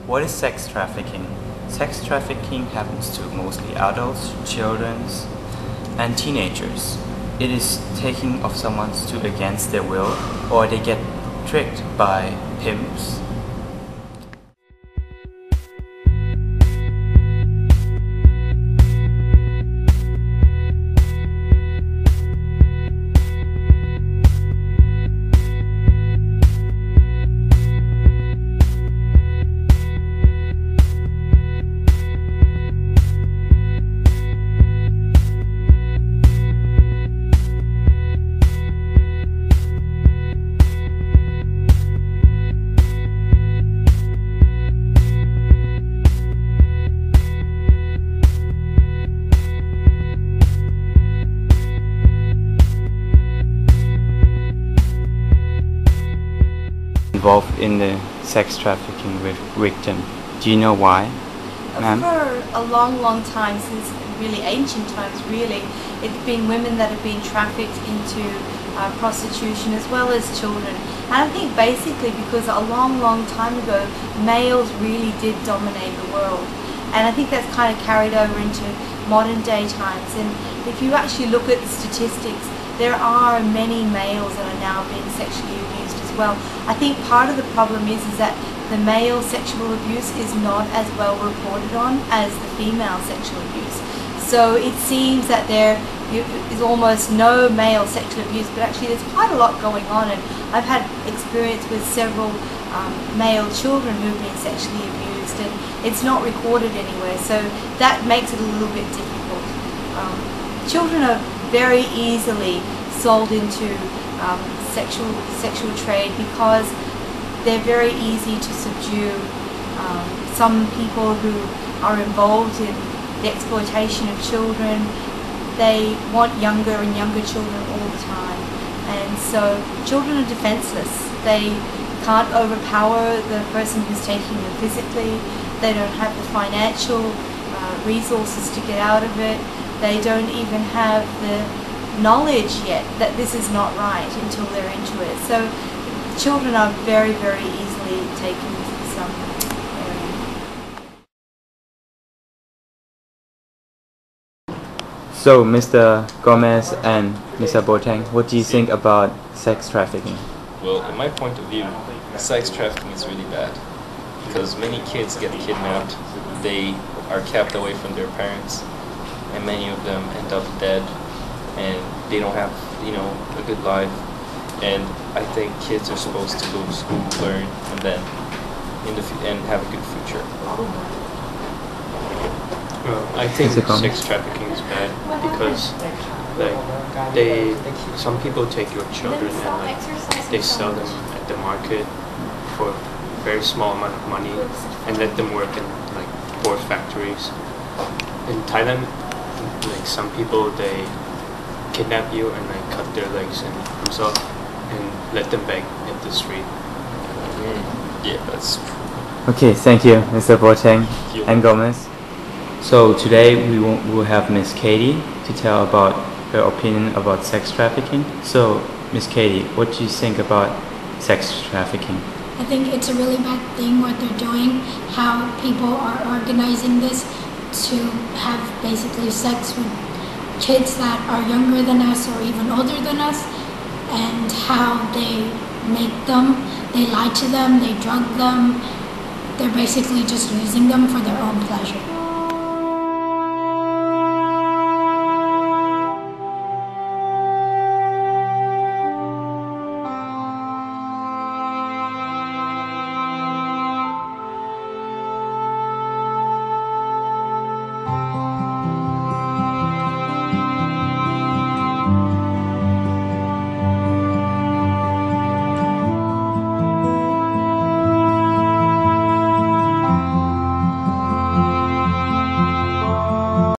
What is sex trafficking? Sex trafficking happens to mostly adults, children, and teenagers. It is taking of someone's to against their will, or they get tricked by pimps. Involved in the sex trafficking victim. Do you know why, ma'am? For a long time, since really ancient times really, it's been women that have been trafficked into prostitution as well as children. And I think basically because a long time ago males really did dominate the world, and I think that's kind of carried over into modern day times. And if you actually look at the statistics, there are many males that are now being sexually abused as well. I think part of the problem is that the male sexual abuse is not as well reported on as the female sexual abuse. So it seems that there is almost no male sexual abuse, but actually there's quite a lot going on, and I've had experience with several male children who've been sexually abused, and it's not recorded anywhere, so that makes it a little bit difficult. Children are very easily sold into sexual trade because they're very easy to subdue. Some people who are involved in the exploitation of children, they want younger and younger children all the time, and so children are defenseless. They can't overpower the person who's taking them physically. They don't have the financial resources to get out of it. They don't even have the knowledge yet that this is not right until they're into it. So children are very easily taken into some area. So, Mr. Gomez and Mr. Boateng, what do you think about sex trafficking? Well, in my point of view, sex trafficking is really bad because many kids get kidnapped, they are kept away from their parents, and many of them end up dead, and they don't have, a good life. And I think kids are supposed to go to school, learn, and then and have a good future. Well, I think sex trafficking is bad because some people take your children and they sell them at the market for a very small amount of money and let them work in poor factories. In Thailand, some people, they kidnap you and cut their legs and arms off and let them beg in the street. Yeah, that's true. Okay, thank you, Mr. Boateng and Gomez. So today we will have Miss Katie to tell about her opinion about sex trafficking. So, Miss Katie, what do you think about sex trafficking? I think it's a really bad thing what they're doing, how people are organizing this to have basically sex with kids that are younger than us or even older than us, and how they make them, they lie to them, they drug them, they're basically just using them for their own pleasure.